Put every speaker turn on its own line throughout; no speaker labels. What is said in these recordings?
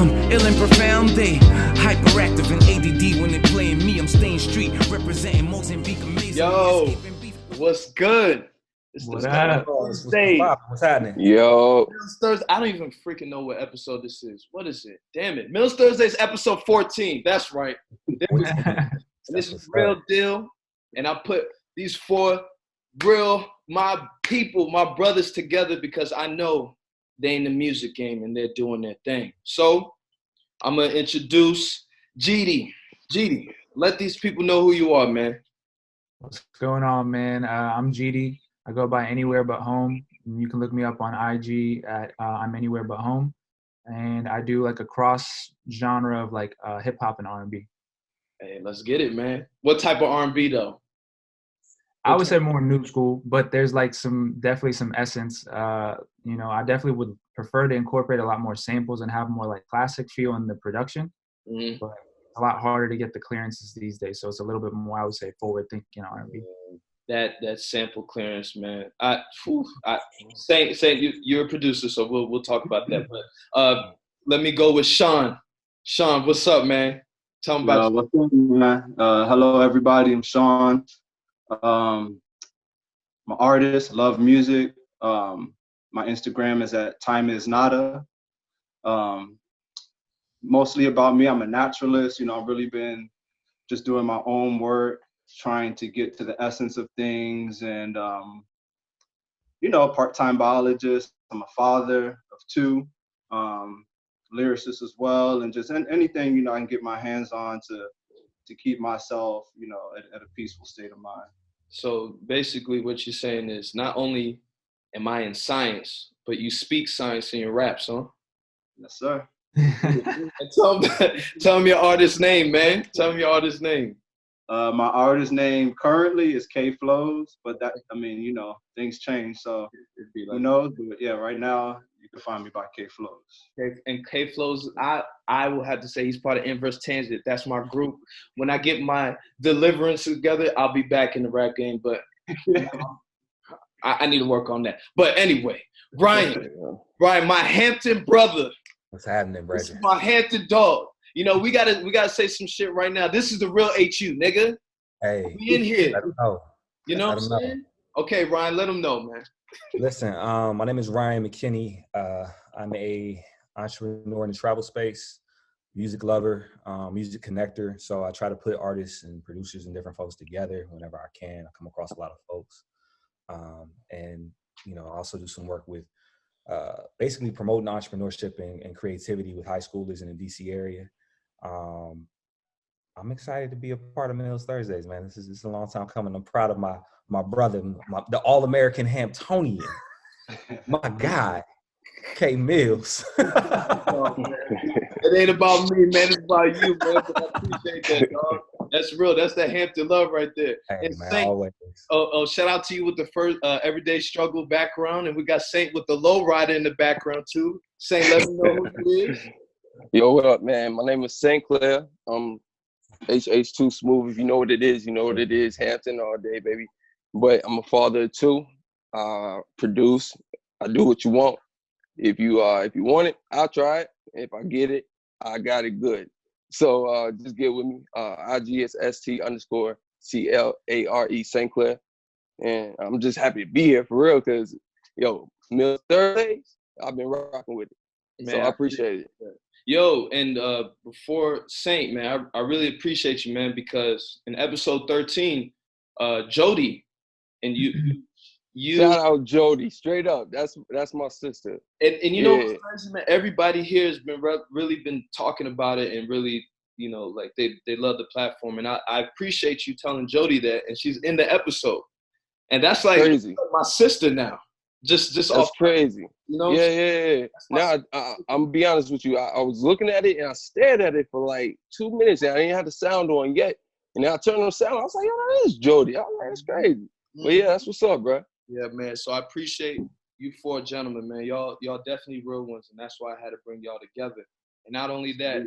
Ill and profound, they hyperactive and ADD when they playing me. I'm staying street, representing Mozambique. Amazing.
Yo, what's good? It's
What
the
up?
What's happening?
Yo.
Millsthursdays. I don't even freaking know what episode this is. What is it? Damn it. Millsthursdays episode 14. That's right. This is Real Deal. And I put these four my people, my brothers together because I know they in the music game and they're doing their thing. So I'm going to introduce Jeedy. Jeedy, let these people know who you are, man.
What's going on, man? I'm Jeedy. I go by Anywhere But Home. You can look me up on IG at I'm Anywhere But Home. And I do like a cross genre of like hip hop and R&B.
Hey, let's get it, man. What type of R&B though?
I would say more new school, but there's like definitely some essence. I definitely would prefer to incorporate a lot more samples and have more like classic feel in the production. Mm-hmm. But it's a lot harder to get the clearances these days, so it's a little bit more, I would say, forward thinking R&B.
That sample clearance, man. Saint, you're a producer, so we'll talk about that. But let me go with Sean. Sean, what's up, man? Tell me about
what's up, man. Hello, everybody. I'm Sean. I'm an artist, love music. My Instagram is at timeisnada. Mostly about me, I'm a naturalist. I've really been just doing my own work, trying to get to the essence of things, and part-time biologist. I'm a father of two, lyricist as well, and just anything I can get my hands on to keep myself at a peaceful state of mind. So
basically what you're saying is not only am I in science, but you speak science in your raps, huh?
Yes, sir.
Tell me your artist name, man. Tell me your artist name.
My artist name currently is K Flows, but things change, so who knows? But yeah, right now you can find me by K Flows.
And K Flows, I will have to say he's part of Inverse Tangent. That's my group. When I get my deliverance together, I'll be back in the rap game, but I need to work on that. But anyway, Brian, my Hampton brother.
What's happening, Brad?
This is my Hampton dog. We gotta say some shit right now. This is the real HU, nigga.
Hey,
we in here.
Let 'em know.
You know what I'm saying? Okay, Ryan, let them know, man.
Listen, my name is Ryan McKinney. I'm a entrepreneur in the travel space, music lover, music connector. So I try to put artists and producers and different folks together whenever I can. I come across a lot of folks, and I also do some work with basically promoting entrepreneurship and creativity with high schoolers in the DC area. I'm excited to be a part of Millsthursdays, man. This is a long time coming. I'm proud of my brother, the All-American Hamptonian, my guy, K Mills.
It ain't about me, man. It's about you, man. But I appreciate that, dog. That's real. That's that Hampton love right there.
Hey,
and
man,
Saint,
always.
Shout out to you with the first everyday struggle background, and we got Saint with the low rider in the background too. Saint, let me know who it is.
Yo, what up, man? My name is St. Clare. I'm HH2 Smooth. If you know what it is, you know what it is. Hampton all day, baby. But I'm a father of two. Produce. I do what you want. If you want it, I'll try it. If I get it, I got it good. So just get with me. IG is ST_CLARE St. Clair. And I'm just happy to be here for real because, Millsthursdays, I've been rocking with it. Man, so I appreciate it.
Yo, and before Saint, man, I really appreciate you, man, because in episode 13, Jody and you
shout out Jody, straight up. That's my sister.
And you know what's crazy, man? Everybody here has been really been talking about it and really, like they love the platform. And I appreciate you telling Jody that, and she's in the episode. And that's like
crazy.
My sister now. Just
that's
off
crazy. Yeah. Now I'm gonna be honest with you. I was looking at it and I stared at it for like 2 minutes and I didn't have the sound on yet. And then I turned on the sound. I was like, yo, that is Jody. I was like, that's crazy. Mm-hmm. But yeah, that's what's up, bro.
Yeah, man. So I appreciate you four gentlemen, man. Y'all definitely real ones, and that's why I had to bring y'all together. And not only that,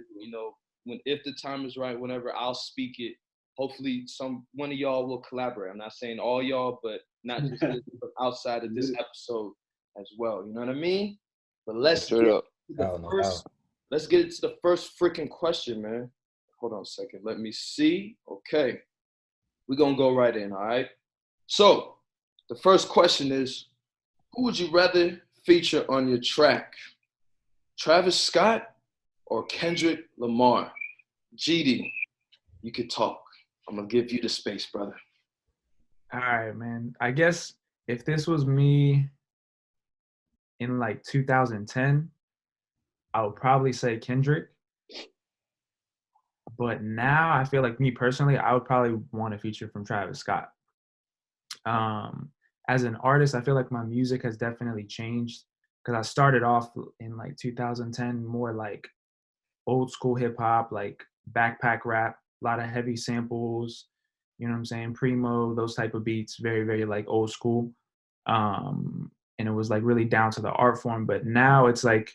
if the time is right, whenever I'll speak it, hopefully one of y'all will collaborate. I'm not saying all y'all, but not just this, but outside of this episode as well. You know what I mean? But let's let's get into the first freaking question, man. Hold on a second. Let me see. Okay. We're going to go right in, all right? So, the first question is, who would you rather feature on your track? Travis Scott or Kendrick Lamar? Jeedy, you could talk. I'm going to give you the space, brother.
All right, man. I guess if this was me in like 2010, I would probably say Kendrick. But now I feel like me personally, I would probably want a feature from Travis Scott. As an artist, I feel like my music has definitely changed because I started off in like 2010 more like old school hip hop, like backpack rap, a lot of heavy samples, you know what I'm saying? Primo, those type of beats, very, very like old school. And it was like really down to the art form. But now it's like,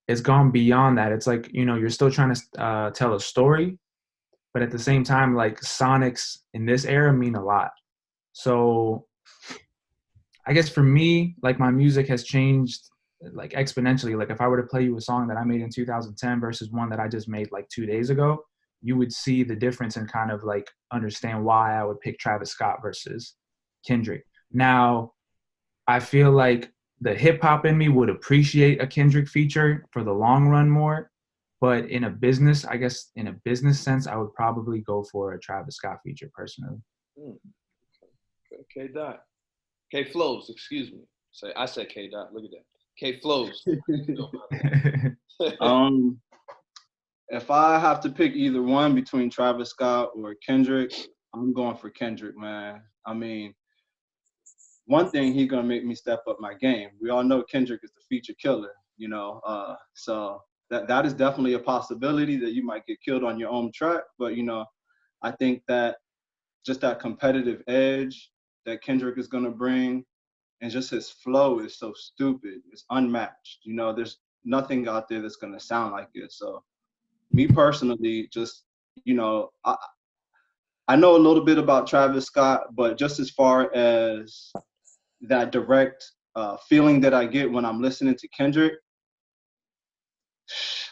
it's gone beyond that. It's like, you know, you're still trying to tell a story, but at the same time, like sonics in this era mean a lot. So I guess for me, like my music has changed like exponentially. Like if I were to play you a song that I made in 2010 versus one that I just made like 2 days ago, you would see the difference and kind of like understand why I would pick Travis Scott versus Kendrick. Now, I feel like the hip hop in me would appreciate a Kendrick feature for the long run more, but in a business, I guess in a business sense, I would probably go for a Travis Scott feature personally.
K Dot. K Flows, excuse me. I said K Dot. Look at that. K Flows.
If I have to pick either one between Travis Scott or Kendrick, I'm going for Kendrick, man. I mean, one thing, he's gonna make me step up my game. We all know Kendrick is the feature killer, you know. So that is definitely a possibility that you might get killed on your own track. But you know, I think that just that competitive edge that Kendrick is gonna bring, and just his flow is so stupid. It's unmatched. You know, there's nothing out there that's gonna sound like it. So, me personally, just you know, I know a little bit about Travis Scott, but just as far as that direct feeling that I get when I'm listening to Kendrick,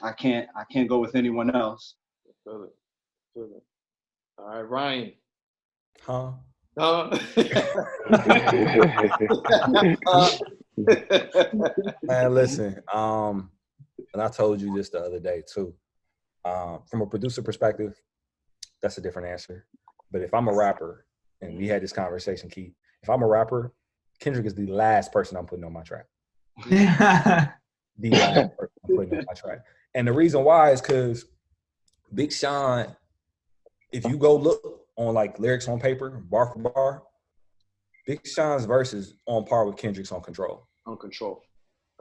I can't go with anyone else.
Feel it. All right, Ryan.
Huh? Man, listen. And I told you this the other day too. From a producer perspective, that's a different answer. But if I'm a rapper, and we had this conversation, Keith, if I'm a rapper, Kendrick is the last person I'm putting on my track. The last person I'm putting on my track. And the reason why is because Big Sean, if you go look on like lyrics on paper, bar for bar, Big Sean's verse is on par with Kendrick's on Control.
On Control.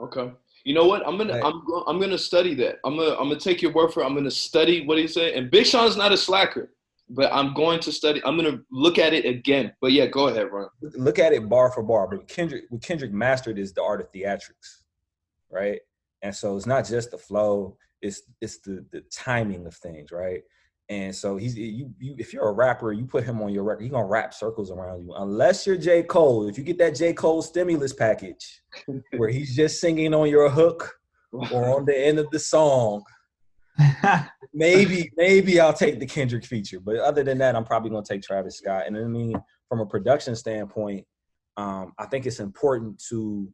Okay. You know what? I'm gonna study that. I'm gonna take your word for it. I'm gonna study what he said. And Big Sean's not a slacker, but I'm going to study. I'm gonna look at it again. But yeah, go ahead, Ron.
Look at it bar for bar. But what Kendrick mastered is the art of theatrics, right? And so it's not just the flow; it's the timing of things, right? And so if you're a rapper, you put him on your record, he's gonna wrap circles around you. Unless you're J. Cole. If you get that J. Cole stimulus package where he's just singing on your hook or on the end of the song, maybe I'll take the Kendrick feature. But other than that, I'm probably gonna take Travis Scott. And I mean, from a production standpoint, I think it's important to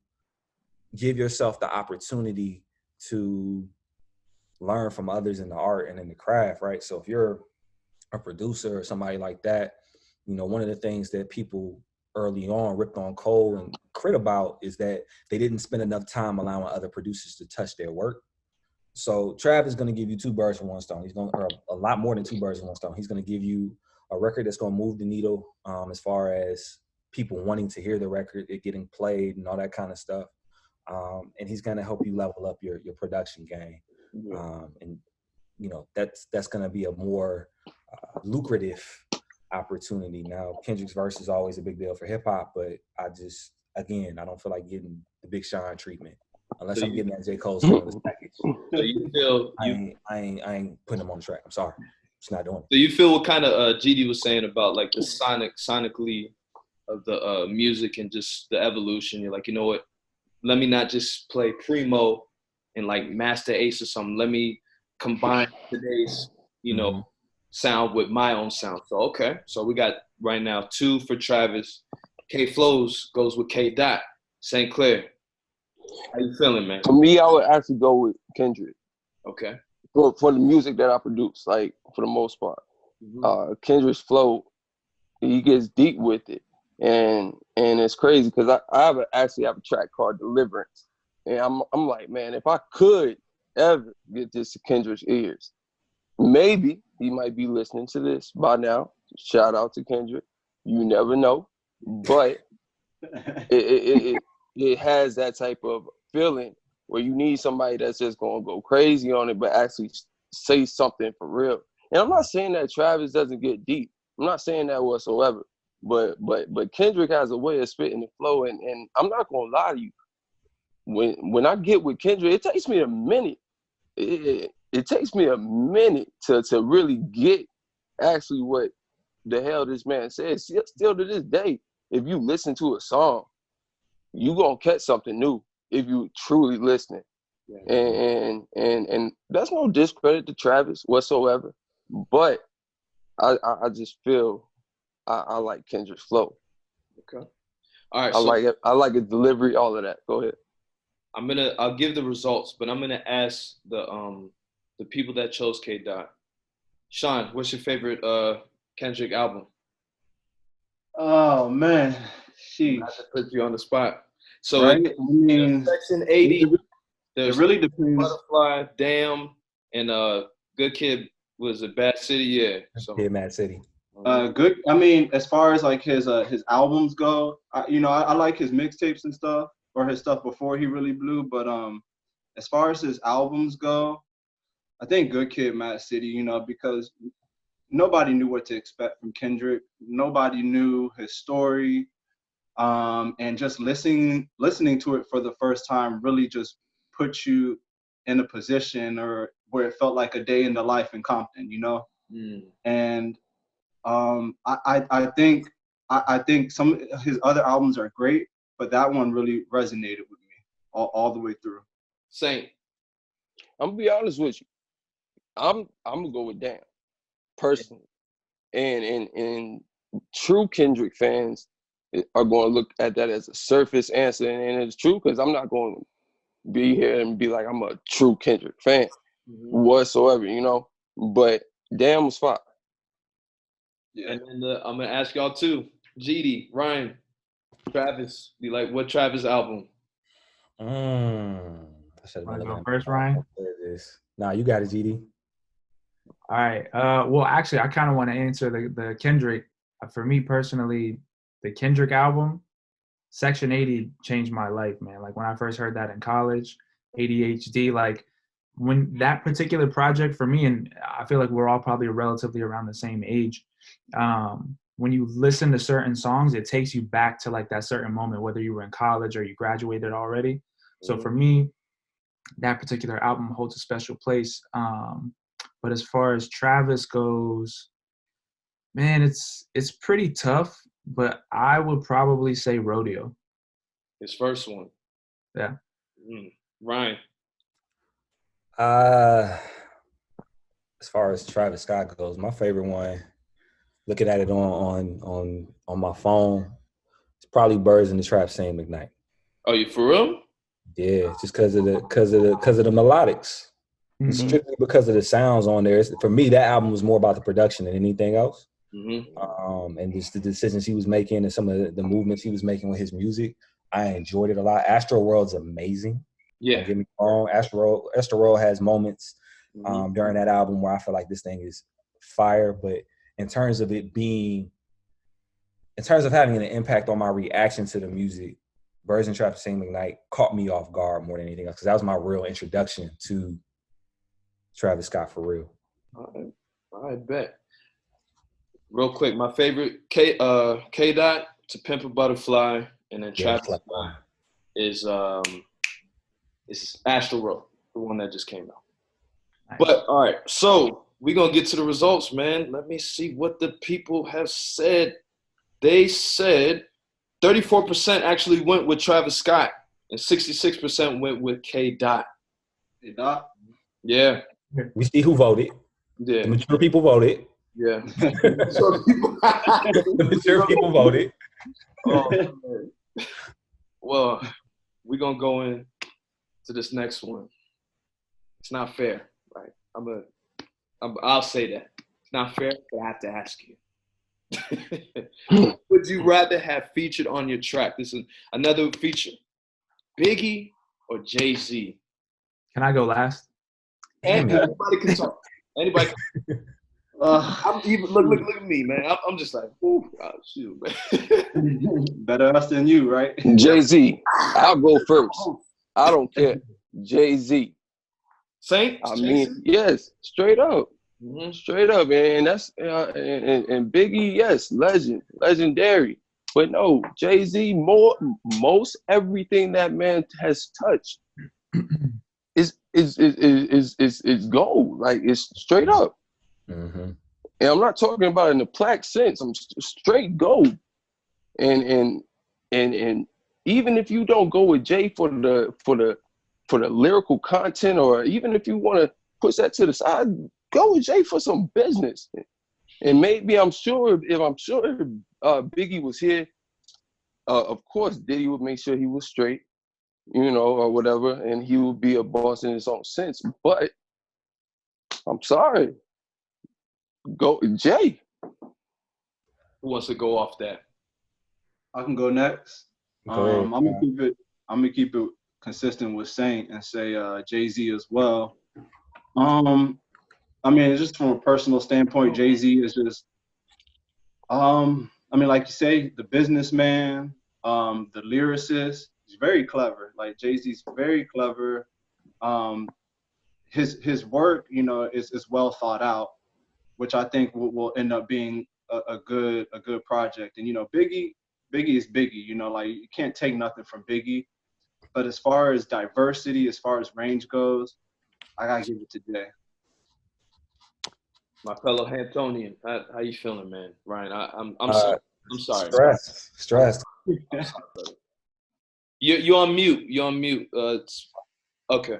give yourself the opportunity to learn from others in the art and in the craft, right? So if you're a producer or somebody like that, you know, one of the things that people early on ripped on Cole and crit about is that they didn't spend enough time allowing other producers to touch their work. So Trav is going to give you 2 birds with one stone. He's going to, or a lot more than 2 birds with one stone. He's going to give you a record that's going to move the needle as far as people wanting to hear the record, it getting played and all that kind of stuff. And he's going to help you level up your production game. And you know, that's going to be a more lucrative opportunity. Now, Kendrick's verse is always a big deal for hip hop, but I don't feel like getting the Big Sean treatment unless I'm getting that J. Cole stimulus package.
So you feel
I ain't putting him on the track. I'm sorry, just not doing it.
So you feel what kind of Jeedy was saying about like the sonically of the music and just the evolution. You're like, you know what? Let me not just play Primo and like Master Ace or something. Let me combine today's, sound with my own sound. So, okay. So we got right now 2 for Travis. K Flows goes with K Dot. St. Clair. How you feeling, man?
For me, I would actually go with Kendrick.
Okay.
For the music that I produce, like for the most part. Kendrick's flow, he gets deep with it. And it's crazy because I actually have a track called Deliverance. And I'm like, man, if I could ever get this to Kendrick's ears, maybe he might be listening to this by now. Shout out to Kendrick. You never know. But it has that type of feeling where you need somebody that's just going to go crazy on it, but actually say something for real. And I'm not saying that Travis doesn't get deep. I'm not saying that whatsoever. But Kendrick has a way of spitting the flow, and I'm not going to lie to you. When I get with Kendrick, it takes me a minute. It takes me a minute to really get actually what the hell this man says. Still to this day, if you listen to a song, you gonna catch something new if you truly listening. Yeah. And that's no discredit to Travis whatsoever, but I just feel I like Kendrick's flow.
Okay. All right.
I like his delivery, all of that. Go ahead.
I'll give the results, but I'm gonna ask the people that chose K Dot. Sean, what's your favorite Kendrick album?
Oh man,
I have to put you on the spot. So
right? I mean,
Section 80.
It really depends.
Butterfly, Damn, and Good Kid was a Bad City, yeah. So
Yeah, Mad City.
Good. I mean, as far as like his albums go, I like his mixtapes and stuff, or his stuff before he really blew. But as far as his albums go, I think Good Kid, Mad City. Because nobody knew what to expect from Kendrick. Nobody knew his story. And just listening to it for the first time really just put you in a position or where it felt like a day in the life in Compton, And I think some of his other albums are great, but that one really resonated with me all the way through.
Saint,
I'm gonna be honest with you. I'm gonna go with Damn, personally, and true Kendrick fans are going to look at that as a surface answer, and it's true because I'm not going to be here and be like I'm a true Kendrick fan whatsoever, But Damn was fire.
Yeah. And then I'm gonna ask y'all too, Jeedy, Ryan, Travis. Be like, what Travis album?
I should have go first, Ryan.
Nah, you got it, Jeedy.
All right. Well, actually, I kind of want to answer the Kendrick. For me personally, the Kendrick album, Section 80 changed my life, man. Like when I first heard that in college, ADHD, like when that particular project for me, and I feel like we're all probably relatively around the same age. When you listen to certain songs, it takes you back to like that certain moment, whether you were in college or you graduated already. So for me, that particular album holds a special place. But as far as Travis goes, man, it's pretty tough, but I would probably say Rodeo.
His first one.
Yeah.
Ryan.
As far as Travis Scott goes, my favorite one, looking at it on my phone, it's probably Birds in the Trap Sing McKnight.
Oh, you for real?
Yeah, just because of the melodics. Strictly because of the sounds on there. For me, that album was more about the production than anything else. And just the decisions he was making and some of the movements he was making with his music, I enjoyed it a lot. Astro World's amazing.
Yeah.
Don't get me wrong. Astro World has moments during that album where I feel like this thing is fire, but in terms of having an impact on my reaction to the music, Birds and Trap Sing McKnight caught me off guard more than anything else because that was my real introduction to Travis Scott for real.
I bet. Real quick, my favorite K Dot, To Pimp a Butterfly, and then Travis Scott is Astro World, the one that just came out. Nice. But all right, so we're gonna get to the results, man. Let me see what the people have said. They said 34% actually went with Travis Scott and 66% went with K Dot.
Hey, Doc.
Yeah.
We see who voted.
Yeah.
The mature people voted.
Yeah.
The mature people voted.
Oh, man. Well, we're gonna go in to this next one. It's not fair, right? I'll say that. It's not fair, but I have to ask you. Would you rather have featured on your track? This is another feature. Biggie or Jay-Z?
Can I go last?
Anybody can talk. Anybody can. I'm even look at me, man. I'm just like, ooh, oh, shoot, man.
Better us than you, right?
Jay-Z. I'll go first. I don't care. Jay-Z.
Saint?
I mean, yes, straight up.
Mm-hmm.
Straight up, and that's and Biggie, yes, legendary. But no, Jay-Z, most everything that man has touched is gold. Like, it's straight up.
Mm-hmm.
And I'm not talking about in the plaque sense. I'm straight gold. And even if you don't go with Jay for the lyrical content, or even if you want to push that to the side, go with Jay for some business. And maybe if Biggie was here, of course Diddy would make sure he was straight, or whatever, and he would be a boss in his own sense. But I'm sorry, go Jay.
Who wants to go off that?
I can go next. I'm gonna keep it consistent with Saint and say Jay-Z as well. I mean, just from a personal standpoint, Jay-Z is just, I mean, like you say, the businessman, the lyricist. He's very clever. Like, Jay-Z's very clever. His work, is well thought out, which I think will end up being a good project. And Biggie is Biggie. Like, you can't take nothing from Biggie. But as far as diversity, as far as range goes, I gotta give it to Jay.
My fellow Hamptonian, how you feeling, man? Ryan, I'm sorry. I'm sorry.
Stressed.
I'm sorry, brother. You're on mute. You're on mute. Okay.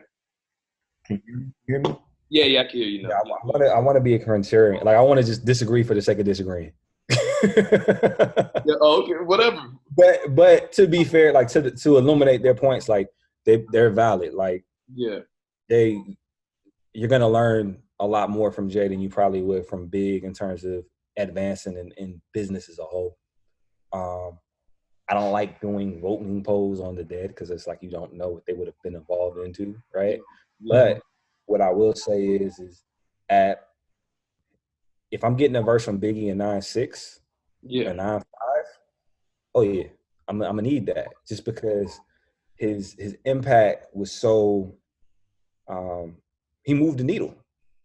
Can you hear me?
Yeah, I can hear you now.
Yeah, I want to be a contrarian. Like, I want to just disagree for the sake of disagreeing.
Yeah, okay, whatever.
But to be fair, like, to illuminate their points, like, they're valid. Like,
yeah,
you're gonna learn a lot more from Jay than you probably would from Big in terms of advancing in business as a whole. I don't like doing voting polls on the dead because it's like you don't know what they would have been involved into, right? Yeah. But what I will say is if I'm getting a verse from Biggie in 9-6 or 9-5, oh yeah, I'm gonna need that just because his impact was so. He moved the needle.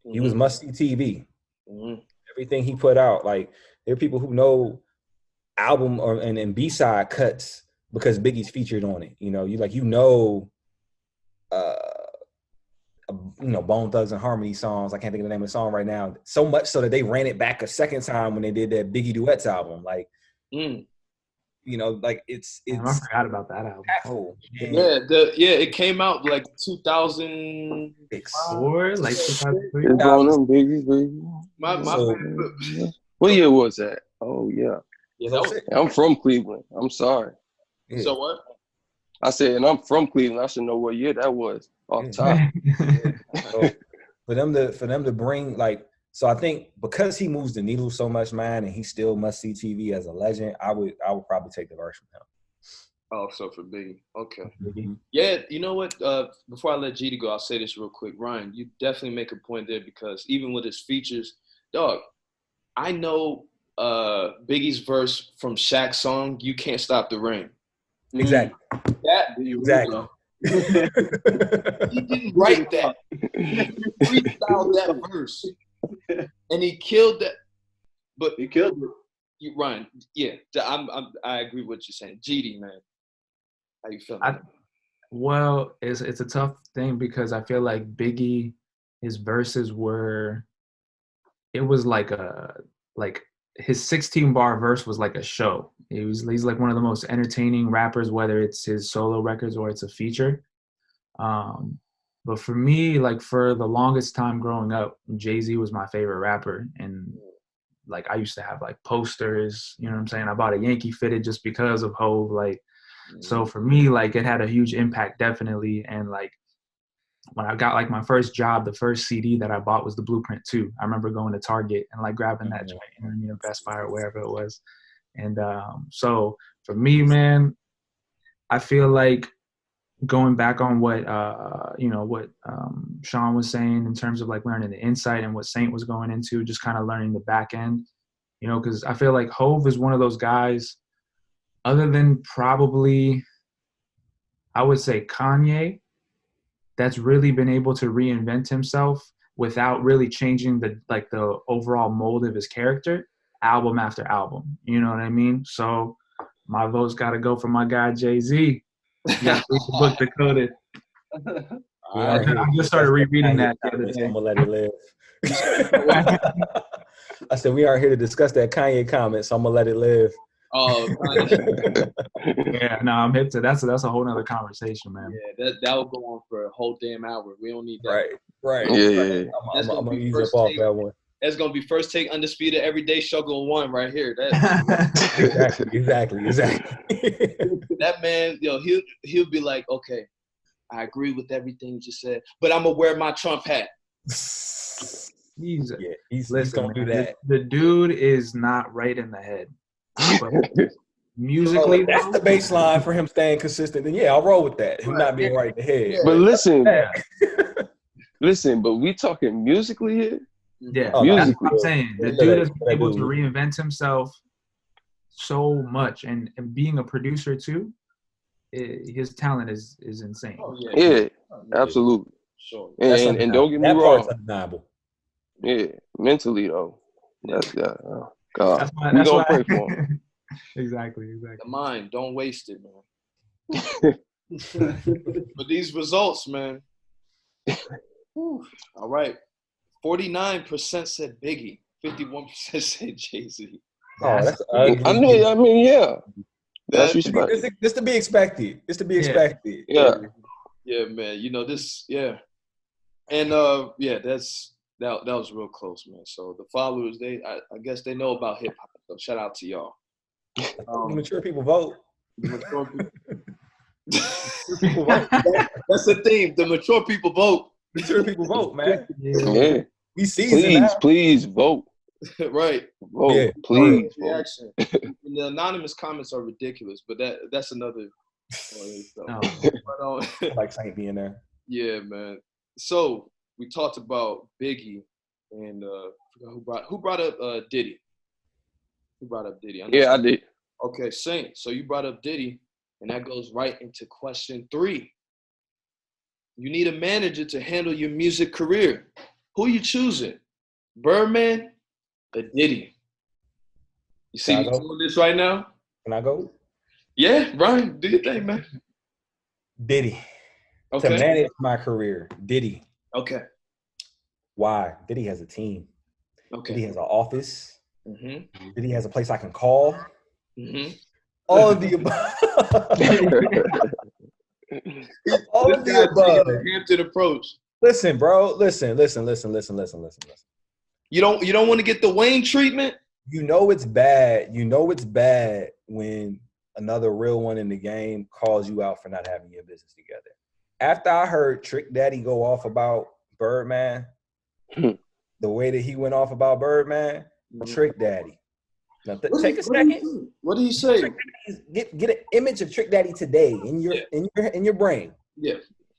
Mm-hmm. He was must-see TV. Mm-hmm. Everything he put out, like, there are people who know album and B-side cuts because Biggie's featured on it. Bone Thugs and Harmony songs. I can't think of the name of the song right now. So much so that they ran it back a second time when they did that Biggie Duets album. Like, like it's.
I forgot about that album.
Oh,
it came out like 2004,
like 2003.
It's on them Biggie, baby. What year was that? Oh yeah.
Yeah, that was.
I'm from Cleveland. I'm sorry.
Yeah. So what?
I said, and I'm from Cleveland. I should know what year that was off top.
So for them to bring, like, so I think because he moves the needle so much, man, and he still must see TV as a legend, I would probably take the verse from him.
Oh, so for Biggie. Okay. Mm-hmm. Yeah, you know what? Before I let Jeedy go, I'll say this real quick. Ryan, you definitely make a point there because even with his features, dog, I know Biggie's verse from Shaq's song, You Can't Stop the Rain.
Exactly.
Exactly. He didn't write that. He freestyled that verse. And he killed that. But
he killed it.
Ryan, yeah, I agree with what you're saying. Jeedy, man. How you feeling?
Well, it's a tough thing because I feel like Biggie, his verses it was like his 16-bar verse was like a show. He's like one of the most entertaining rappers, whether it's his solo records or it's a feature. But But for me, like for the longest time growing up, Jay-Z was my favorite rapper. And like I used to have like posters, you know what I'm saying? I bought a Yankee fitted just because of Hov. Like, so for me, like it had a huge impact, definitely. And like when I got like my first job, the first CD that I bought was the Blueprint 2. I remember going to Target and like grabbing that joint, you know, Best Buy or wherever it was. And so for me, man, I feel like going back on what Sean was saying in terms of like learning the insight and what Saint was going into, just kind of learning the back end, you know, because I feel like Hov is one of those guys, other than probably, I would say Kanye, that's really been able to reinvent himself without really changing the overall mold of his character, album after album. You know what I mean? So my vote's got to go for my guy Jay-Z. You got to read the book Decoded. I just started rereading that the other day.
I'm gonna let it live. I said we aren't here to discuss that Kanye comment, so I'm gonna let it live.
Oh,
yeah, no, I'm hip to that's a whole nother conversation, man.
Yeah, that will go on for a whole damn hour. We don't need that.
Right.
Yeah.
I'm gonna use up off that one.
That's gonna be First Take Undisputed Everyday Struggle 1 right here.
Exactly.
That man, he'll be like, okay, I agree with everything you just said, but I'm gonna wear my Trump hat.
He's
gonna do that.
The dude is not right in the head. Musically,
that's the baseline for him staying consistent. And yeah, I'll roll with that. Him not being right in the head.
But listen, but we talking musically here?
Yeah, that's what I'm saying. The dude has been able to reinvent himself so much, and being a producer too, his talent is insane.
Oh, yeah, absolutely.
Sure.
And don't get me
that
wrong.
Part's undeniable.
Yeah, mentally though. That's God.
That's
we gonna pray for him.
Exactly.
The mind, don't waste it, man. But these results, man. All right. 49% said Biggie. 51% said Jay-Z.
Oh, that's ugly.
I mean, yeah. That's respect.
It's to be expected. Expected.
Yeah.
Yeah, man. You know this. Yeah. And that was real close, man. So the followers, I guess they know about hip hop. So shout out to y'all.
Mature people vote.
Mature people vote. That's the theme. The mature people vote.
Mature people vote, man.
Yeah.
We see
Please vote.
Right.
Vote.
Yeah.
Please.
Reaction. The anonymous comments are ridiculous, but that's another story. So.
I like Saint being there.
Yeah, man. So we talked about Biggie and who brought up Diddy? Who brought up Diddy?
I did.
Okay, Saint. So you brought up Diddy, and that goes right into question 3. You need a manager to handle your music career. Who you choosing? Birdman or Diddy? You see me doing this right now?
Can I go?
Yeah, Ryan, do your thing, man.
Diddy.
Okay.
To manage my career, Diddy.
Okay.
Why? Diddy has a team.
Okay.
Diddy has an office.
Mm-hmm.
Diddy has a place I can call.
Mm-hmm.
All of the above. All of the above.
Hampton approach.
Listen, bro. Listen.
You don't want to get the Wayne treatment?
You know it's bad. When another real one in the game calls you out for not having your business together. After I heard Trick Daddy go off about Birdman, the way that he went off about Birdman, Trick Daddy. Now take a second.
What did he say?
Get an image of Trick Daddy today in your brain.
Yeah.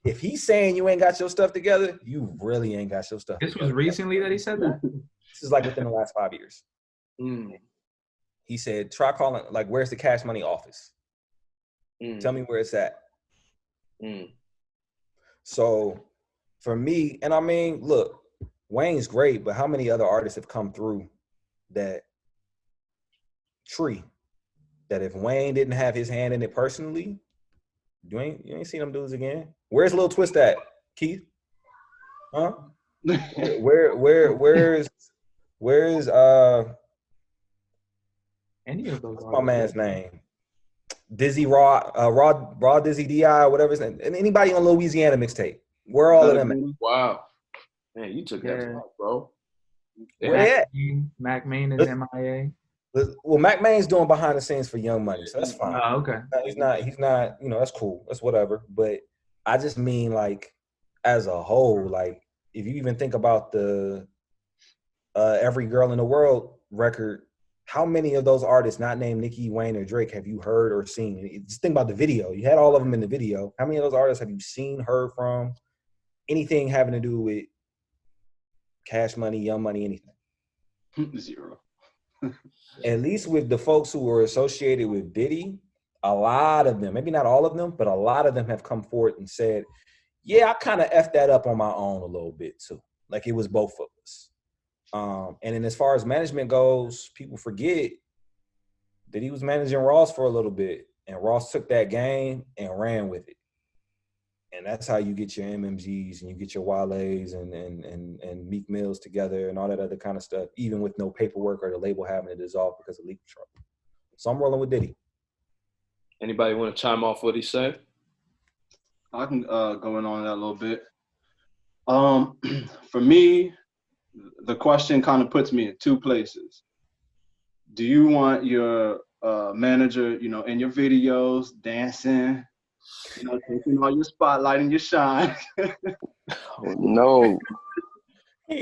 If he's saying you ain't got your stuff together, you really ain't got your stuff
together.
This was
recently that he said that?
This is like within the last 5 years. He said, try calling, like, where's the Cash Money office? Tell me where it's at. So for me, and I mean, look, Wayne's great, but how many other artists have come through that that if Wayne didn't have his hand in it personally, you ain't seen them dudes again? Where's Lil Twist at, Keith? Huh? Where's
any of those?
What's my man's name? Dizzy Raw Dizzy DI, whatever his name. And anybody on Louisiana mixtape. Where all of them at?
Wow. Man, you took that out, bro.
Where they at?
Mac Main is MIA.
Well, Mac Main's doing behind the scenes for Young Money, so that's fine.
Oh, okay.
He's not, that's cool. That's whatever. But I just mean, like, as a whole, like, if you even think about the Every Girl in the World record, how many of those artists not named Nicki, Wayne, or Drake have you heard or seen? Just think about the video. You had all of them in the video. How many of those artists have you seen, heard from, anything having to do with Cash Money, Young Money, anything?
Zero.
At least with the folks who were associated with Diddy, a lot of them, maybe not all of them, but a lot of them have come forward and said, yeah, I kind of effed that up on my own a little bit too. Like, it was both of us. And then as far as management goes, people forget that he was managing Ross for a little bit, and Ross took that game and ran with it. And that's how you get your MMGs and you get your Wale's and Meek Mills together and all that other kind of stuff, even with no paperwork or the label having to dissolve because of legal trouble. So I'm rolling with Diddy.
Anybody want to chime off what he said?
I can go in on that a little bit. For me, the question kind of puts me in two places. Do you want your manager, in your videos, dancing, taking all your spotlight and your shine?
Oh, no.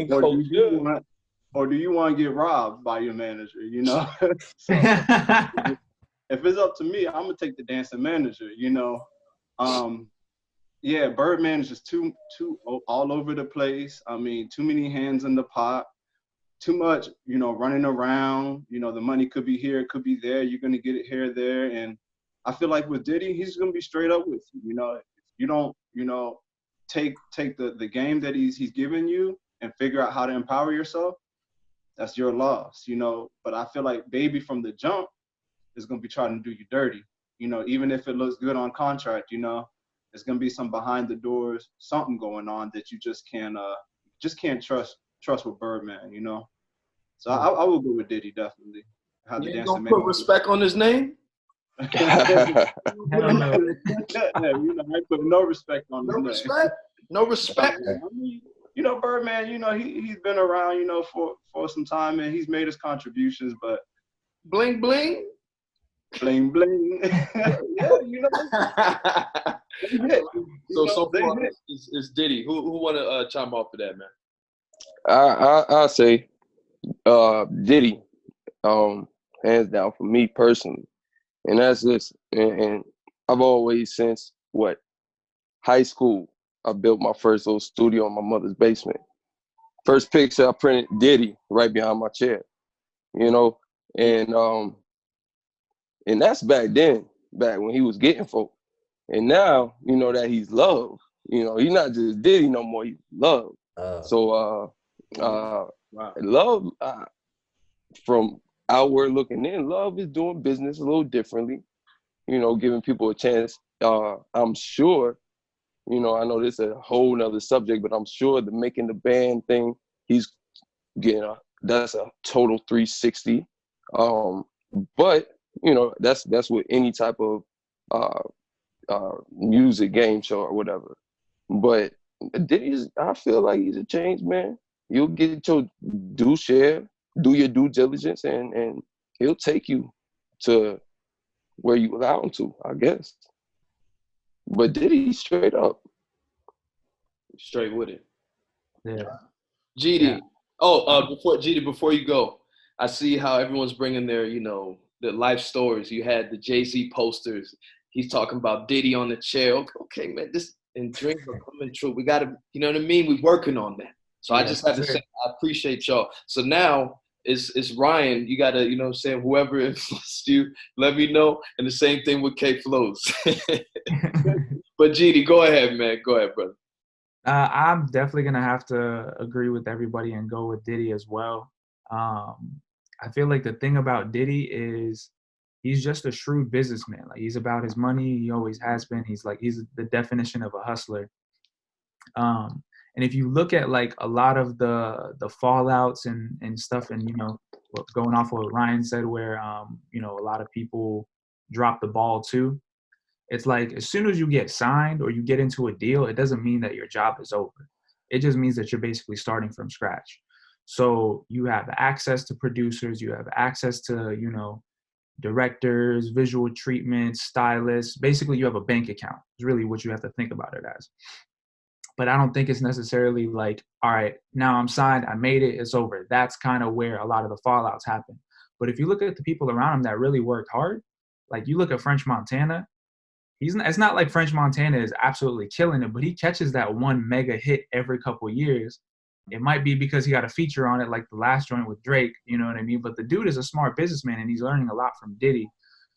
Or do you want to get robbed by your manager, So, if it's up to me, I'm going to take the dancing manager, Yeah, Birdman is just too all over the place. I mean, too many hands in the pot, too much, running around. The money could be here, it could be there. You're going to get it here, there. And I feel like with Diddy, he's going to be straight up with you. If you don't, take the game that he's given you and figure out how to empower yourself, that's your loss, But I feel like Baby from the jump is going to be trying to do you dirty, even if it looks good on contract, there's going to be some behind the doors, something going on that you just can't trust with Birdman, So I will go with Diddy, definitely.
You don't put respect on his name?
I put no respect on his name.
Respect? No respect?
I mean, Birdman, he's been around, for some time, and he's made his contributions, but
bling bling?
Bling bling.
So far, it's Diddy. Who want to chime off for that, man?
I say Diddy, hands down for me personally, and that's this. And I've always, since high school, I built my first little studio in my mother's basement. First picture I printed Diddy right behind my chair, and that's back then, back when he was getting folk. And now, that he's loved. He's not just Diddy no more, he's loved. So love, from outward looking in, love is doing business a little differently, giving people a chance. I'm sure, I know this is a whole nother subject, but I'm sure the making the band thing, he's getting that's a total 360. But that's with any type of music game show or whatever. But Diddy's, I feel like he's a changed man. You'll get your due share, do your due diligence, and he'll take you to where you allow him to, I guess. But Diddy straight up.
Straight with it.
Yeah.
Jeedy. Yeah. Before you go, I see how everyone's bringing their, the life stories. You had the Jay-Z posters. He's talking about Diddy on the chair. Okay, man, this and dreams are coming true. We got to, you know what I mean? We're working on that. So I just have to say, I appreciate y'all. So now it's Ryan. You got to, say whoever influenced you, let me know. And the same thing with K Flows. But Jeedy, go ahead, man. Go ahead, brother.
I'm definitely going to have to agree with everybody and go with Diddy as well. I feel like the thing about Diddy is he's just a shrewd businessman. Like, he's about his money. He always has been. He's the definition of a hustler. And if you look at like a lot of the fallouts and stuff, and going off of what Ryan said, where a lot of people drop the ball too. It's like as soon as you get signed or you get into a deal, it doesn't mean that your job is over. It just means that you're basically starting from scratch. So you have access to producers, you have access to, directors, visual treatments, stylists. Basically, you have a bank account. It's really what you have to think about it as. But I don't think it's necessarily like, all right, now I'm signed, I made it, it's over. That's kind of where a lot of the fallouts happen. But if you look at the people around him that really worked hard, like you look at French Montana, it's not like French Montana is absolutely killing it, but he catches that one mega hit every couple of years. It might be because he got a feature on it, like the last joint with Drake, you know what I mean? But the dude is a smart businessman and he's learning a lot from Diddy.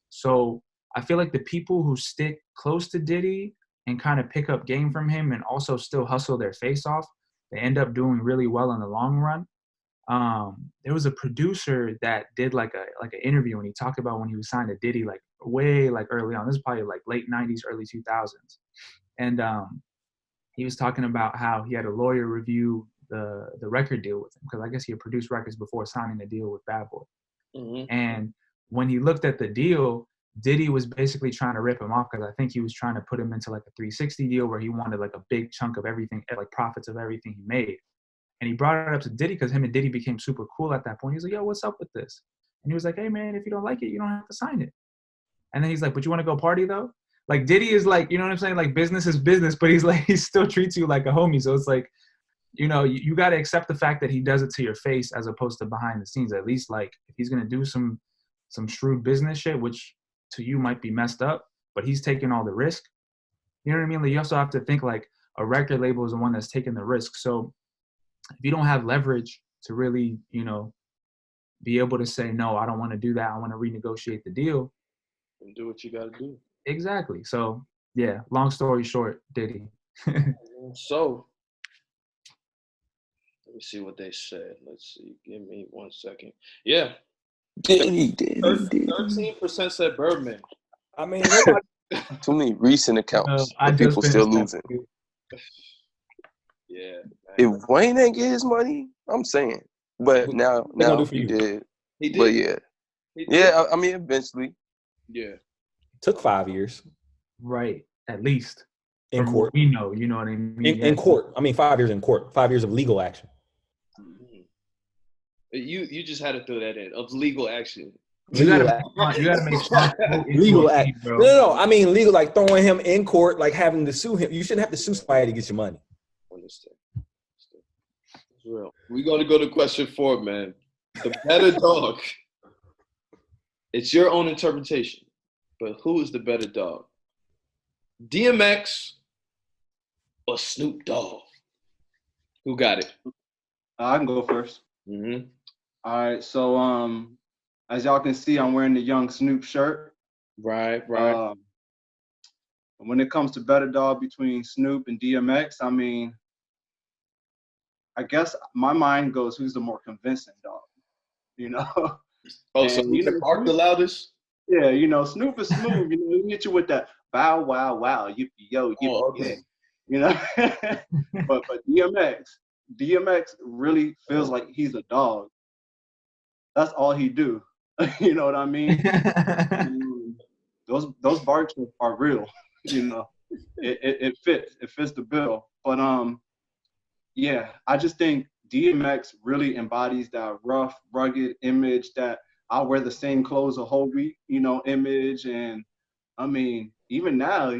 So I feel like the people who stick close to Diddy and kind of pick up game from him and also still hustle their face off, they end up doing really well in the long run. There was a producer that did like an interview and he talked about when he was signed to Diddy, like way like early on. This is probably like late 90s, early 2000s. And he was talking about how he had a lawyer review the record deal with him because I guess he had produced records before signing the deal with Bad Boy. Mm-hmm. And when he looked at the deal, Diddy was basically trying to rip him off because I think he was trying to put him into like a 360 deal where he wanted like a big chunk of everything, like profits of everything he made. And he brought it up to Diddy because him and Diddy became super cool at that point. He was like, yo, what's up with this? And he was like, hey, man, if you don't like it, you don't have to sign it. And then he's like, but you want to go party, though? Like, Diddy is like, you know what I'm saying? Like, business is business, but he's like, he still treats you like a homie. So it's like, you got to accept the fact that he does it to your face as opposed to behind the scenes. At least, like, if he's going to do some shrewd business shit, which to you might be messed up, but he's taking all the risk. You know what I mean? Like, you also have to think, like, a record label is the one that's taking the risk. So if you don't have leverage to really, be able to say, no, I don't want to do that, I want to renegotiate the deal.
And do what you got to do.
Exactly. So, yeah, long story short, Diddy.
So, let me see what they said. Let's see. Give me 1 second. Yeah.
Diddy.
13% said Birdman.
I mean,
too many recent accounts. People still losing.
Yeah. Man.
If Wayne ain't get his money, I'm saying. But now he did.
He did.
But yeah. Yeah, I mean, eventually.
Yeah.
Took 5 years.
Right. At least.
In court.
We know, you know what I mean?
In court. I mean, 5 years in court. 5 years of legal action.
Mm-hmm. You just had to throw that in. Of legal action.
You gotta make fun.
Legal action. No. I mean, legal, like throwing him in court, like having to sue him. You shouldn't have to sue somebody to get your money.
Understand. It's real. We're going to go to question 4, man. The better dog. It's your own interpretation. But who is the better dog? DMX or Snoop Dogg? Who got it?
I can go first.
Mm-hmm.
All right. So, as y'all can see, I'm wearing the Young Snoop shirt.
Right.
When it comes to better dog between Snoop and DMX, I mean, I guess my mind goes, who's the more convincing dog?
Oh, so you can bark the loudest?
Yeah, Snoop is smooth. He hit you with that bow, wow, wow, yippee, yo, yippee, yeah. But DMX really feels like he's a dog. That's all he do. You know what I mean? Those barks are real. It fits the bill. But yeah, I just think DMX really embodies that rough, rugged image that I'll wear the same clothes a whole week, image. And I mean, even now,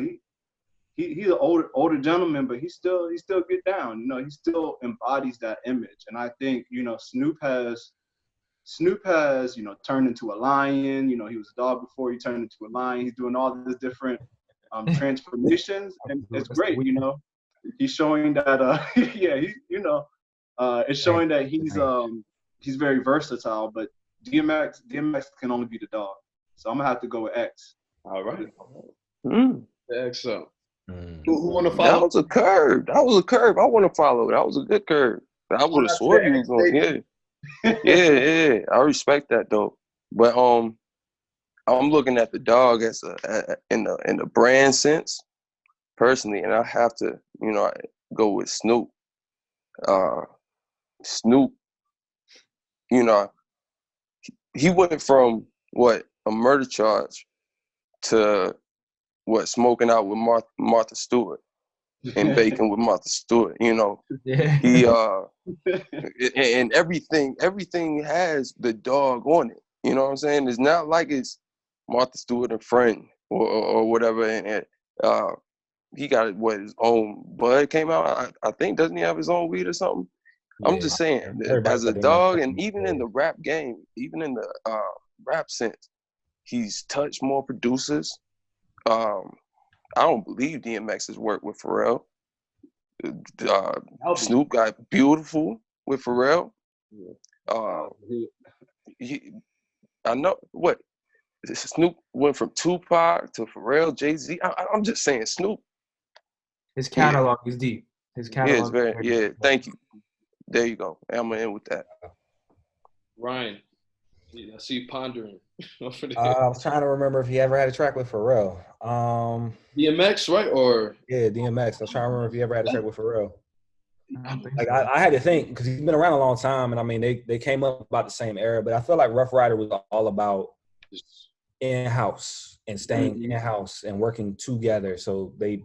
he's an older gentleman, but he still get down. He still embodies that image. And I think, Snoop has, turned into a lion. He was a dog before he turned into a lion. He's doing all these different transformations, and it's great. He's showing that, it's showing that he's very versatile. But DMX can only be the dog. So I'm gonna have to go with X.
All right. X up.
Who want to follow? That was a curve. I want to follow. That was a good curve. I would have sworn he was going. Yeah. I respect that though. But I'm looking at the dog as in the brand sense, personally, and I have to, go with Snoop. Snoop, he went from a murder charge to smoking out with Martha Stewart and baking with Martha Stewart. You know,
Yeah.
he and everything has the dog on it. You know what I'm saying? It's not like it's Martha Stewart and friend or whatever. And he got his own bud came out. I think, doesn't he have his own weed or something?
Yeah.
I'm just saying, as a dog, and even in the rap game, even in the rap sense, he's touched more producers. I don't believe DMX has worked with Pharrell. Snoop got beautiful with Pharrell. I know what Snoop went from Tupac to Pharrell, Jay-Z. I'm just saying, Snoop.
His catalog is deep. His catalog.
Thank you. There you go. I'm gonna end with that.
Ryan, I see you pondering.
I was trying to remember if he ever had a track with Pharrell.
DMX, right? Or
yeah, DMX. I was trying to remember if he ever had a track with Pharrell.
Like
I had to think because he's been around a long time, and I mean they came up about the same era. But I feel like Rough Rider was all about in-house and staying in-house and working together. So they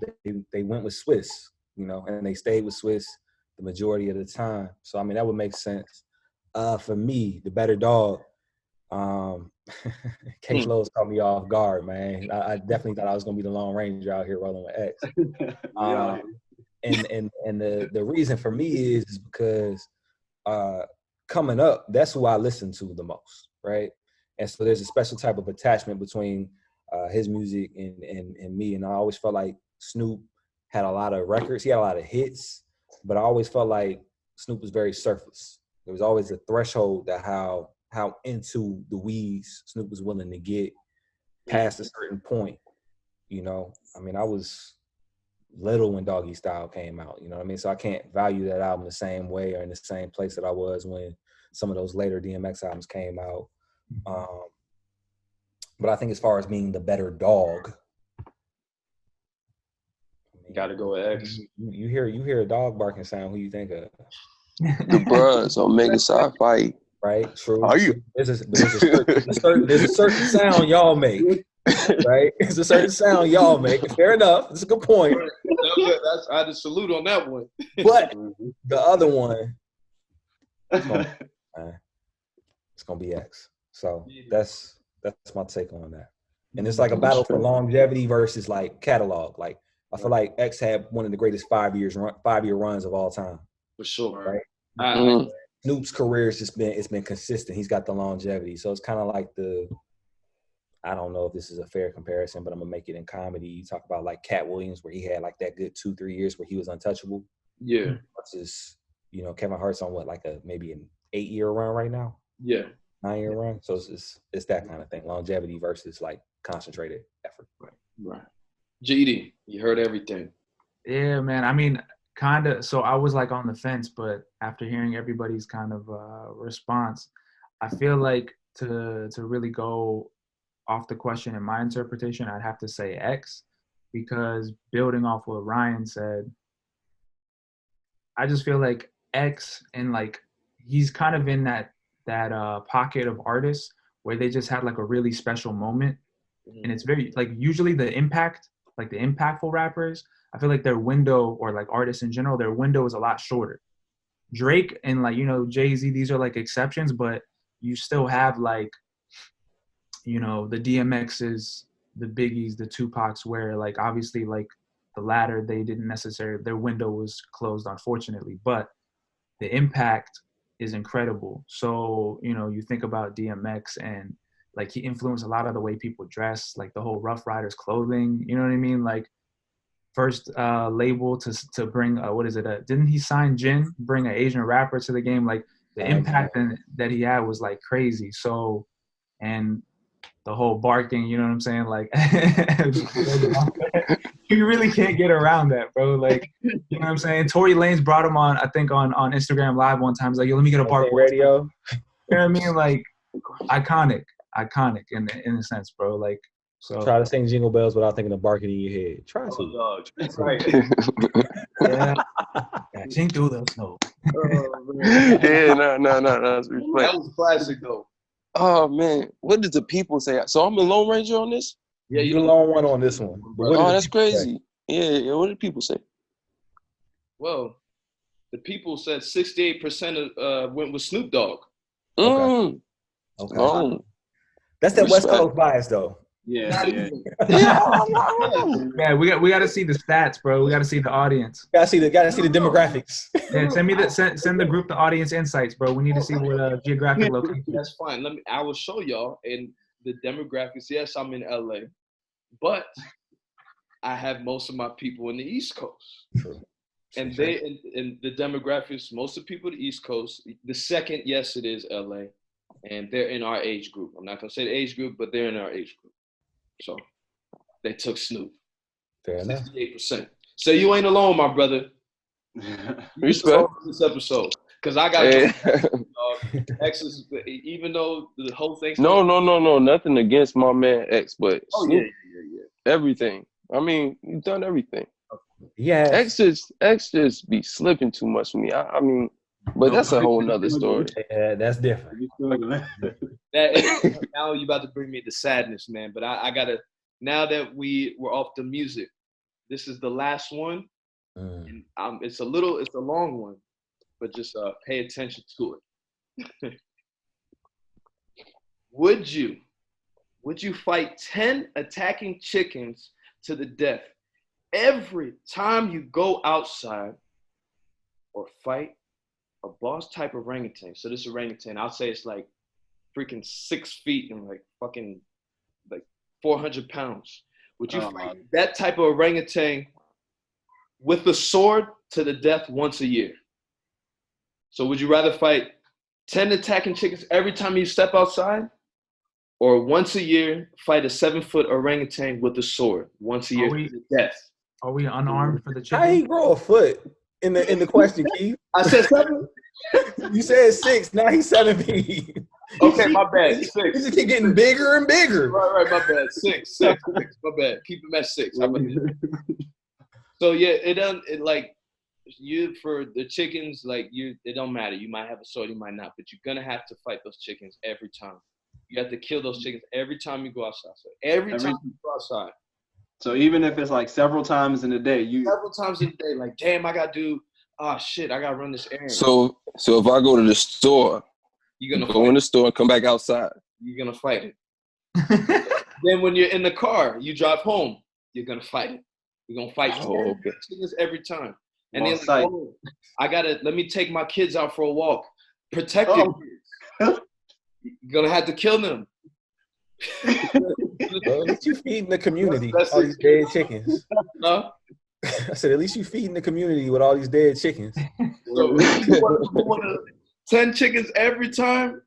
went with Swiss, you know, and they stayed with Swiss the majority of the time. So I mean that would make sense. For me, the better dog. K-Flows caught me off guard, man. I definitely thought I was gonna be the Lone Ranger out here rolling with X. And the reason for me is because coming up, that's who I listen to the most, right? And so there's a special type of attachment between his music and me. And I always felt like Snoop had a lot of records. He had a lot of hits, but I always felt like Snoop was very surface. There was always a threshold that how into the weeds Snoop was willing to get past a certain point, you know? I mean, I was little when Doggy Style came out, you know what I mean? So I can't value that album the same way or in the same place that I was when some of those later DMX albums came out. But I think as far as being the better dog,
gotta go with X.
You hear a dog barking sound, who you think of?
The Bruhs on Mega Sci-Fi.
Right, true.
Are you?
There's a certain sound y'all make, right? There's a certain sound y'all make. Fair enough. That's a good point.
I just salute on that one.
But the other one, it's gonna be X. So that's my take on that. And it's like a battle for longevity versus like catalog. Like I feel like X had one of the greatest 5-year runs of all time.
For sure,
right? Snoop's career has just been consistent. He's got the longevity. So it's kind of like I don't know if this is a fair comparison, but I'm gonna make it in comedy. You talk about like Cat Williams, where he had like that good 2-3 years where he was untouchable.
Yeah.
Versus, you know, Kevin Hart's on maybe an 8-year run right now.
Yeah.
9-year run. So it's that kind of thing. Longevity versus like concentrated effort.
Right. Jeedy, you heard everything.
Yeah, man. I mean, kind of. So I was like on the fence, but after hearing everybody's kind of response, I feel like to really go off the question in my interpretation, I'd have to say X, because building off what Ryan said, I just feel like X and like he's kind of in that pocket of artists where they just had like a really special moment, and it's very like usually the impactful rappers, I feel like their window, or like artists in general, their window is a lot shorter. Drake and like, you know, Jay-Z, these are like exceptions, but you still have like, you know, the DMXs, the Biggies, the Tupacs, where like obviously like the latter, they didn't necessarily, their window was closed, unfortunately, but the impact is incredible. So, you know, you think about DMX and like he influenced a lot of the way people dress, like the whole Rough Riders clothing, you know what I mean? Like first label to bring, didn't he sign Jin, bring an Asian rapper to the game? Like the impact that he had was like crazy. So, and the whole barking, you know what I'm saying? Like, you really can't get around that, bro. Like, you know what I'm saying? Tory Lanez brought him on, I think on Instagram Live one time. He's like, yo, let me get a bark.
Radio.
You know what I mean? Like, iconic in a sense, bro. Like, so.
Try to sing Jingle Bells without thinking of barking in your head. Try to.
Oh, right.
Yeah. Chink through the snow.
Yeah, no.
That was classic, though.
Oh, man. What did the people say? So I'm a Lone Ranger on this?
Yeah,
You the lone one on this one. But what
Oh,
did
that's
people say?
crazy. Yeah, what did people say?
Well, the people said 68% went with Snoop Dogg.
Mm.
Okay.
Oh,
That's that West
respect.
Coast bias, though.
Yeah,
Not
yeah.
even.
Yeah, we got to see the stats, bro. We got to see the audience.
Gotta see the demographics.
Yeah, send the group the audience insights, bro. We need to see what geographic location.
That's fine. I will show y'all in the demographics. Yes, I'm in LA, but I have most of my people in the East Coast.
True.
And in the demographics, most of the people in the East Coast, the second, yes, it is LA. And they're in our age group. I'm not gonna say the age group, but they're in our age group. So they took Snoop.
Fair enough.
68%. So you ain't alone, my brother.
Respect.
This episode, because I got
Hey.
X's. Even though the whole thing.
No, nothing against my man X, but
Oh
Snoop,
yeah.
everything. I mean, you've done everything.
Yeah.
X just be slipping too much for me. I mean, but that's a whole nother story.
Yeah, that's different.
Now you about to bring me to sadness, man. But I gotta. Now that we're off the music, this is the last one. And, it's a long one, but just pay attention to it. Would you fight 10 attacking chickens to the death every time you go outside, or fight a boss type orangutan? So this orangutan, I'll say it's like freaking 6 feet and like fucking like 400 pounds. Would you fight that type of orangutan with a sword to the death once a year? So would you rather fight 10 attacking chickens every time you step outside, or once a year fight a 7-foot orangutan with a sword once a year to the death?
Are we unarmed for the
How
chicken?
he grow a foot in the question, Keith?
I said 7.
You said 6. Now he's 7 feet.
Okay, my bad. 6.
He just keep getting bigger and bigger.
Right, my bad. 6. My bad. Keep him at 6. How about that? So yeah, it like you for the chickens, like it don't matter. You might have a sword, you might not, but you're gonna have to fight those chickens every time. You have to kill those chickens every time you go outside. So every time you go outside.
So even if it's like several times in a day,
several times a day, like damn, I gotta do. Oh shit, I gotta run this errand.
So if I go to the store,
you're gonna
go in the store and come back outside.
You're gonna fight it. Then when you're in the car, you drive home, you're gonna fight it. You're gonna fight chickens every time. And then like, let me take my kids out for a walk. Protect your kids. You're gonna have to kill them.
Well, at least you feeding the community all these dead chickens.
Huh?
I said, at least you feeding the community with all these dead chickens.
So you want 10 chickens every time,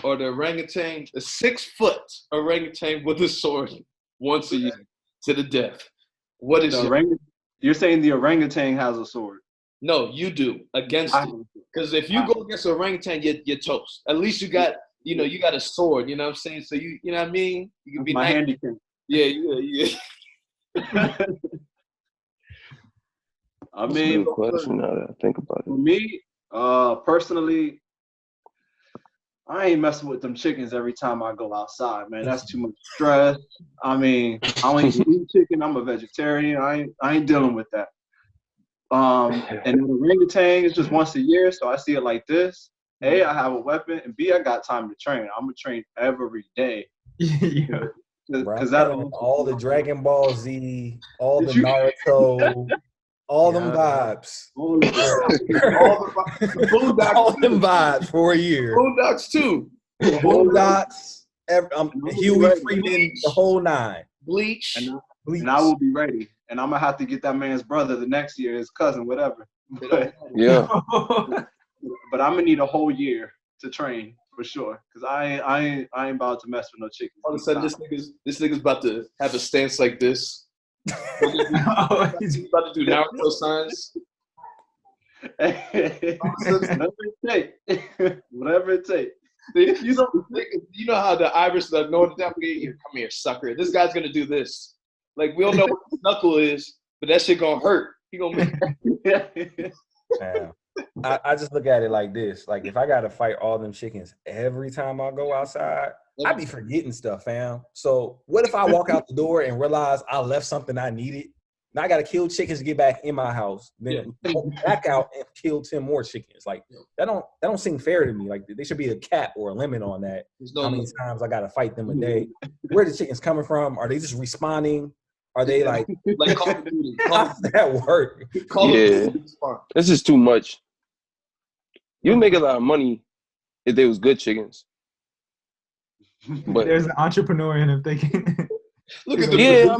or the orangutan, a 6-foot orangutan with a sword once a year to the death? What is
You're saying the orangutan has a sword?
No, you do against it. Because if you go against an orangutan, you're toast. At least you got a sword. You know what I'm saying? So you know what I mean? You can be
my handicap.
Yeah.
I mean,
question now that I think about it.
For me, personally, I ain't messing with them chickens every time I go outside, man. That's too much stress. I mean, I don't even eat chicken. I'm a vegetarian. I ain't dealing with that. And the orangutan is just once a year, so I see it like this. A, I have a weapon, and B, I got time to train. I'm gonna train every day.
Yeah.
Because
all the Dragon Ball Z, all the Naruto, all them vibes.
all the
Boondocks,
all them vibes for a year.
Boondocks too.
Boondocks, Huey Freeman, the whole 9.
Bleach.
And I will be ready. And I'm gonna have to get that man's brother the next year, his cousin, whatever. But,
Yeah.
but I'm gonna need a whole year to train for sure, because I ain't about to mess with no chickens.
All of a sudden, this nigga's about to have a stance like this. He's about to do Naruto signs.
Whatever it takes.
You know how the Irish, the Northern Japanese, come here, sucker. This guy's gonna do this. Like, we don't know what the knuckle is, but that shit gonna hurt. He gonna make.
I just look at it like this. Like, if I gotta fight all them chickens every time I go outside, I be forgetting stuff, fam. So what if I walk out the door and realize I left something I needed? Now I gotta kill chickens to get back in my house. Then go back out and kill 10 more chickens. Like that don't seem fair to me. Like there should be a cap or a limit on that. How many times I gotta fight them a day? Where are the chickens coming from? Are they just respawning? Are they like
Call of Duty?
how does that work?
This is too much. You make a lot of money if they was good chickens. But
there's an entrepreneur in if they can.
Look at the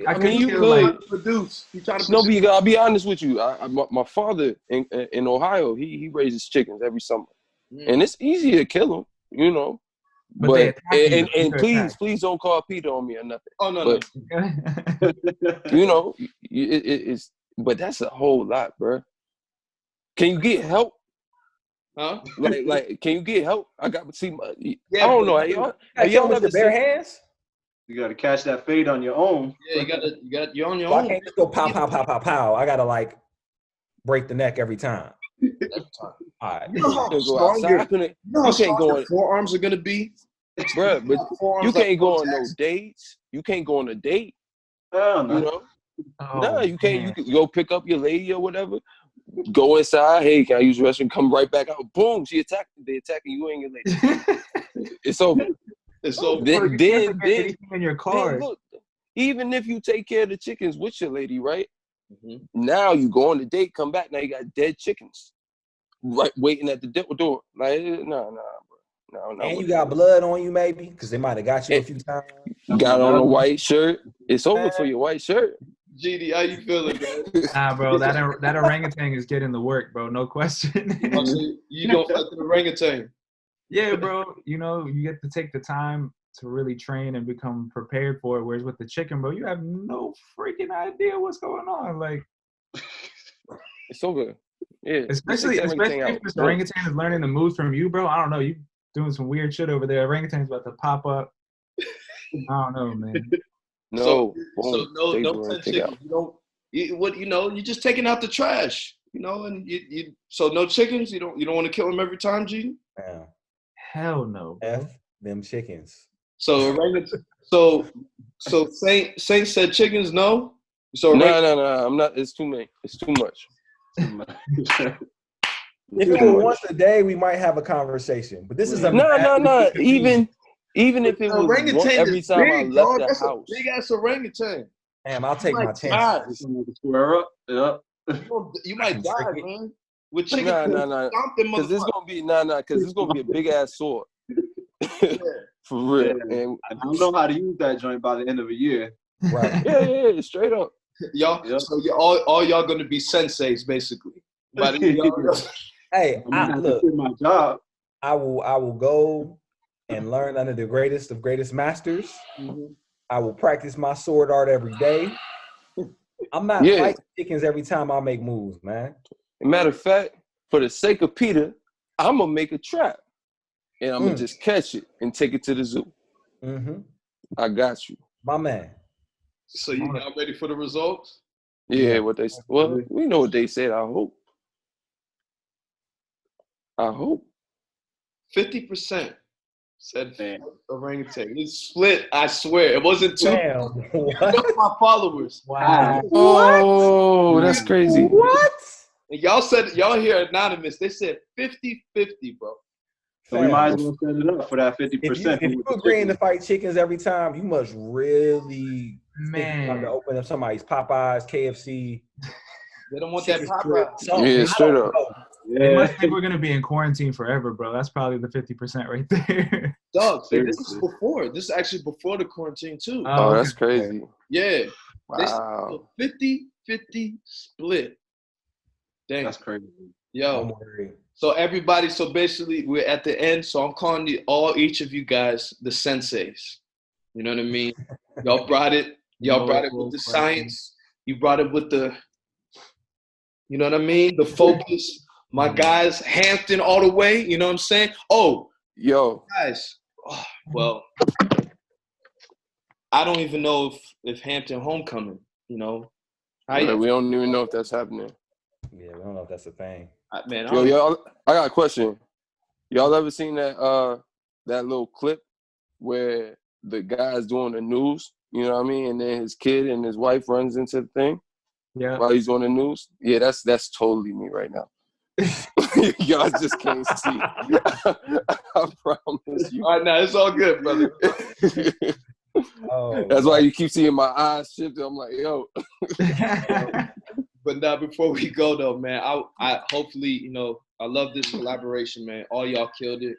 I mean, you could
produce. You try to
no, but I'll be honest with you. My father in Ohio, he raises chickens every summer, and it's easy to kill them, you know. But and please don't call Peter on me or nothing.
Oh no,
no. You know, it's but that's a whole lot, bro. Can you get help?
Huh?
Like, can you get help? I got to see. I don't know.
Y'all with the bare hands?
You got to catch that fade on your own.
Yeah, you're on your
So
own.
I can't just go pow, pow, pow, pow, pow. I gotta like break the neck every time. All right.
You know how strong your forearms are gonna be,
bro. But you can't go on no dates. You can't go on a date.
Oh, no.
You know? You can't. You can go pick up your lady or whatever. Go inside. Hey, can I use the restroom? Come right back out. Boom. They attacking you and your lady. It's over.
So
then
in your car.
Look, even if you take care of the chickens with your lady, right? Mm-hmm. Now you go on the date, come back. Now you got dead chickens, right, waiting at the door. Like, no, bro. No.
And you got blood on you, maybe, because they might have got you a few times.
You got on a white shirt. It's over for your white shirt.
Jeedy, how you feeling, man?
Nah, bro, that orangutan is getting the work, bro. No question.
You gonna fight the orangutan?
Yeah, bro. You know, you get to take the time to really train and become prepared for it. Whereas with the chicken, bro, you have no freaking idea what's going on. Like,
it's over. Yeah.
Especially if this orangutan is learning the moves from you, bro. I don't know. You doing some weird shit over there. Orangutan's about to pop up. I don't know, man.
No 10 chickens. You're just taking out the trash. You know, and you so no chickens. You don't want to kill them every time, G?
Yeah.
Hell no, bro.
F them chickens.
So Saint said chickens no. So
no. I'm not. It's too many. It's too much.
If it were once a day, we might have a conversation. But this is a
no. Even if it was
orangutan
every time I left the house.
Big ass orangutan.
Damn, I'll take my chances.
Square up. Yep.
You might die, man. With chicken.
Nah. Because it's gonna be because it's gonna be a big ass sword. For real.
Yeah. And I don't know how to use that joint by the end of the year.
Right.
Yeah, straight up.
Y'all,
yep.
So all y'all gonna be senseis basically.
Hey, look,
my job.
I will go and learn under the greatest of greatest masters. Mm-hmm. I will practice my sword art every day. I'm not fighting chickens every time I make moves, man.
Matter of fact, for the sake of Peter, I'm gonna make a trap, and I'm gonna just catch it and take it to the zoo.
Mm-hmm.
I got you,
my man.
So you not ready for the results?
Yeah, we know what they said. I hope.
50% said orangutan. It's split. I swear, it wasn't two.
Damn, what?
My followers.
Wow.
Oh, that's crazy.
What?
And y'all here anonymous. They said 50-50, bro.
So we might as well set it up for that 50%.
If you agreeing to fight chickens every time, you must really to open up somebody's Popeyes, KFC.
They don't want that Popeyes.
Yeah, straight up.
They must think we're gonna be in quarantine forever, bro. That's probably the 50% right there.
Dog, this is before. This is actually before the quarantine too.
Oh, that's crazy.
Yeah.
Wow.
50-50 split. Dang.
That's crazy.
Yo. So everybody, so basically we're at the end. So I'm calling each of you guys the senseis. You know what I mean? Y'all brought it with the science. You brought it with the, you know what I mean? The focus. My guys, Hampton all the way. You know what I'm saying? Oh,
yo,
guys. Oh, well, I don't even know if Hampton homecoming. You know,
we don't even know if that's happening.
Yeah, we don't know if that's a thing.
Y'all, I got a question. Y'all ever seen that little clip where the guy's doing the news, you know what I mean? And then his kid and his wife runs into the thing while he's on the news. Yeah, that's totally me right now. Y'all just can't see. I promise you.
All right, now it's all good, brother.
That's why you keep seeing my eyes shift. I'm like, yo.
But now, before we go though, man, I hopefully, you know, I love this collaboration, man. All y'all killed it.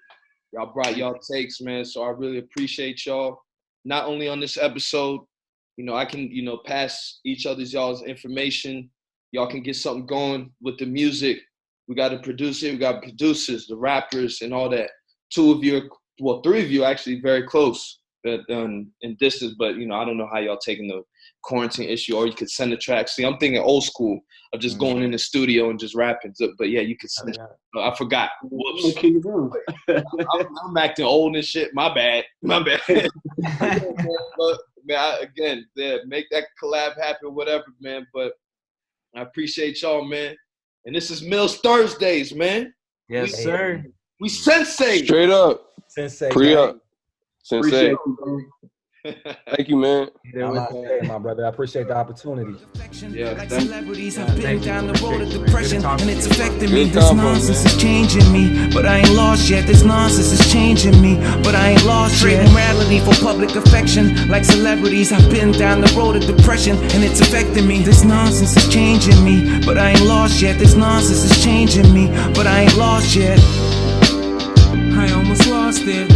Y'all brought y'all takes, man. So I really appreciate y'all. Not only on this episode, you know, I can, you know, pass each other's y'all's information. Y'all can get something going with the music. We got a producer, we got producers, the rappers, and all that. 2 of you, well, 3 of you actually very close in distance, but, you know, I don't know how y'all taking the quarantine issue, or you could send a track. See, I'm thinking old school of just going in the studio and just rapping. But yeah, you could send I forgot. Whoops. I'm acting old and shit. My bad. But, man, again, make that collab happen, whatever, man. But I appreciate y'all, man. And this is Millsthursdays, man.
Yes, sir.
We sensei.
Straight up.
Sensei.
Pre-up. Sensei.
Thank
you, man.
My brother. I appreciate the opportunity.
Yeah,
like celebrities have been down the road of depression, and it's affecting
Good
me. This
combo,
nonsense
man.
is changing me, but I ain't lost yet. This nonsense is changing me, but I ain't lost yet. Trading morality for public affection, like celebrities have been down the road of depression, and it's affecting me. This nonsense is changing me, but I ain't lost yet. This nonsense is changing me, but I ain't lost yet. I almost lost it.